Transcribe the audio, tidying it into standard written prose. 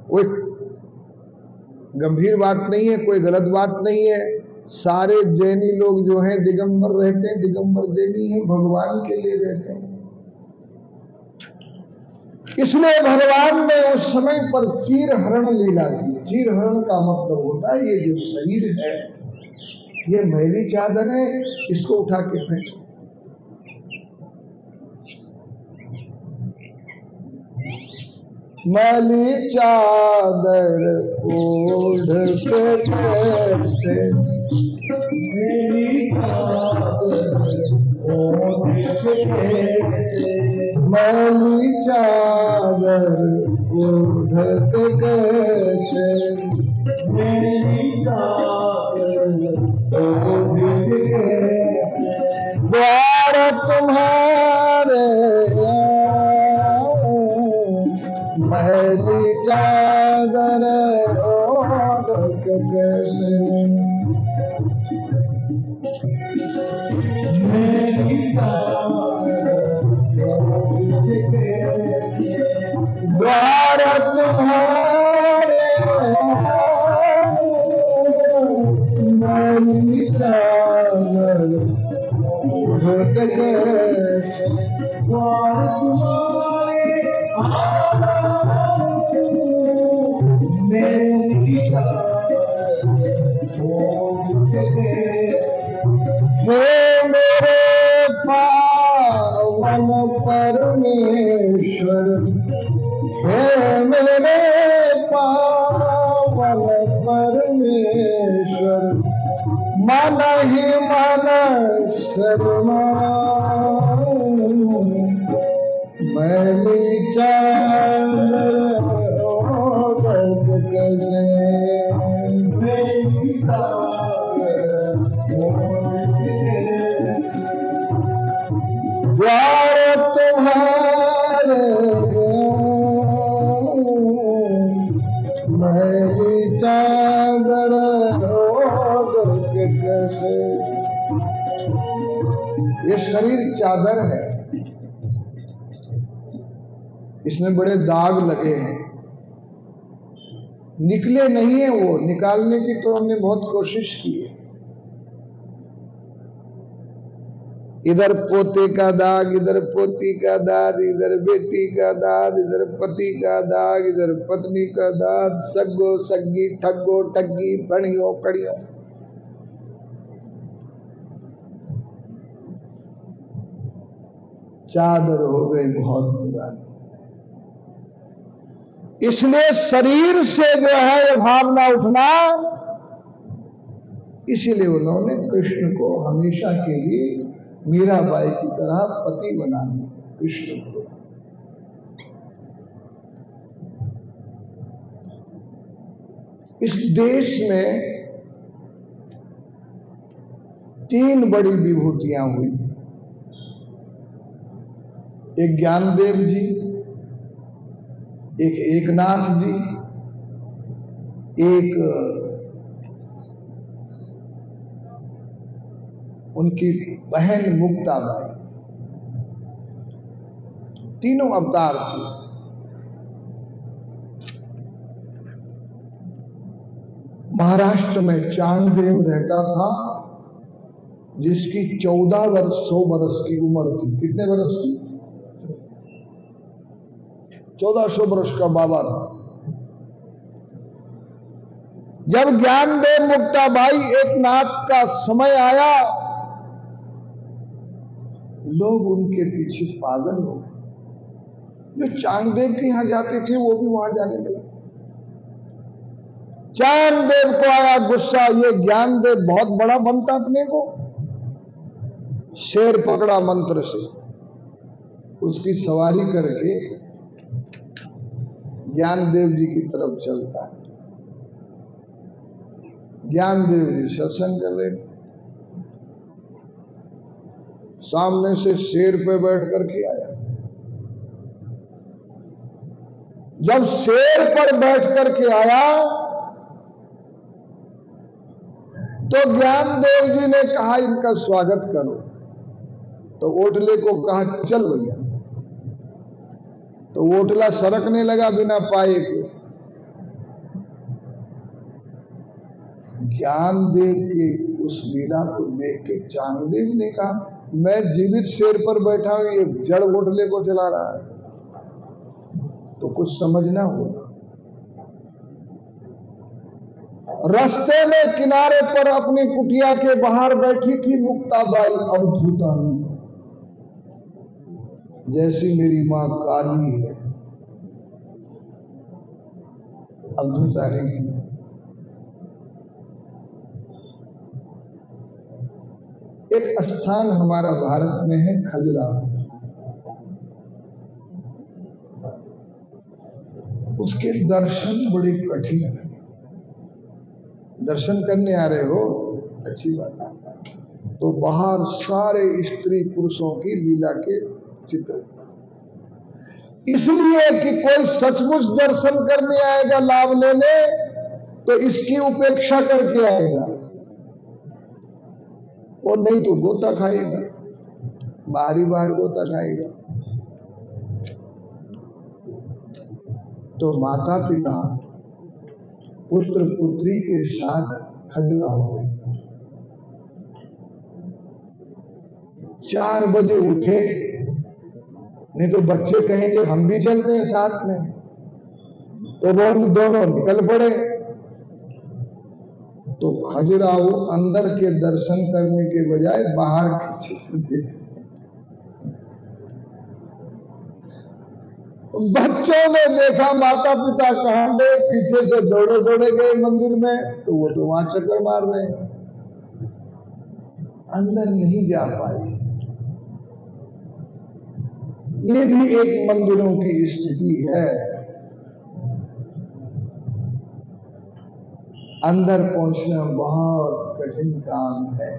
कोई गंभीर बात नहीं है, कोई गलत बात नहीं है। सारे जैनी लोग जो हैं दिगंबर रहते हैं, दिगंबर जैनी है, भगवान के लिए रहते हैं। इसलिए भगवान ने उस समय पर चीरहरण लीला की। चीरहरण का मतलब होता है ये जो शरीर है, ये मैली चादर है, इसको उठा के फेंक। मैली चादर ओढ़ के कैसे, मैली चादर ओढ़ के कैसे, मैली चादर ओढ़ के कैसे, मैली चादर ओढ़ के कैसे, द्वार तुम्हारे मैली चादर ओढ़ के कैसे, मैली चादर ओढ़ के कैसे, द्वार तुम्हारे मैली चादर ओढ़ के कैसे, द्वार तुम्हारे हे मेरे पावन परमेश्वर, हे मेरे पावन परमेश्वर, मन ही मन शर्माऊं, मैली चादर ओढ़ के कैसे, मैली चादर ओढ़ के कैसे, द्वार तुम्हारे मैली चादर ओढ़ के कैसे। ये शरीर चादर है, इसमें बड़े दाग लगे हैं, निकले नहीं है। वो निकालने की तो हमने बहुत कोशिश की है। इधर पोते का दाग, इधर पोती का दाग, इधर बेटी का दाग, इधर पति का दाग, इधर पत्नी का दाग, सग्गो सग्गी, ठग्गो ठग्गी, फणियों कड़ियों। चादर हो गई बहुत पुरानी। इसलिए शरीर से जो है ये भावना उठना, इसीलिए उन्होंने कृष्ण को हमेशा के लिए मीराबाई की तरह पति बनाना। कृष्ण को इस देश में 3 बड़ी विभूतियां हुई। एक ज्ञानदेव जी, एक एकनाथ जी, एक उनकी बहन मुक्ताबाई। तीनों अवतार थे। महाराष्ट्र में चांगदेव रहता था, जिसकी 1400 वर्ष की उम्र थी। कितने वर्ष की? 1400 वर्ष का बाबा था। जब ज्ञानदेव मुक्ताबाई एकनाथ का समय आया, लोग उनके पीछे पागल हो गए। जो चांगदेव के यहां जाते थे वो भी वहां जाने लगे। चांगदेव को आया गुस्सा, ये ज्ञानदेव बहुत बड़ा बनता अपने को। शेर पकड़ा मंत्र से, उसकी सवारी करके ज्ञानदेव जी की तरफ चलता है। ज्ञानदेव जी सत्संग कर रहे थे, सामने से शेर पे बैठ करके आया। जब शेर पर बैठ करके आया तो ज्ञानदेव जी ने कहा इनका स्वागत करो। तो ओटले को कहा चल भैया। तो ओटला सरकने लगा बिना पाए के। ज्ञानदेव की उस लीला को देख के चांगदेव ने कहा, मैं जीवित शेर पर बैठा हूं, ये जड़ घोटले को चला रहा है, तो कुछ समझना होगा। रास्ते में किनारे पर अपनी कुटिया के बाहर बैठी थी मुक्ताबाई अवधूतानी, जैसी मेरी मां काली है, अवधूतानी थी। एक स्थान हमारा भारत में है खजुराहो, उसके दर्शन बड़े कठिन है। दर्शन करने आ रहे हो, अच्छी बात है, तो बाहर सारे स्त्री पुरुषों की लीला के चित्र, इसलिए कि कोई सचमुच दर्शन करने आएगा लाभ लेने तो इसकी उपेक्षा करके आएगा, और नहीं तो गोता खाएगा, बाहरी बाहर गोता खाएगा। तो माता पिता पुत्र पुत्री के साथ खजुराहो हो गए। 4 बजे उठे, नहीं तो बच्चे कहेंगे हम भी चलते हैं साथ में, तो वो दोनों निकल पड़े। तो खजुराहो अंदर के दर्शन करने के बजाय बाहर के चित्र थे। बच्चों ने देखा माता पिता कहां गए, पीछे से दौड़े दौड़े गए मंदिर में, तो वो तो वहां चक्कर मार रहे हैं, अंदर नहीं जा पाए। ये भी एक मंदिरों की स्थिति है, अंदर पहुंचना बहुत कठिन काम है।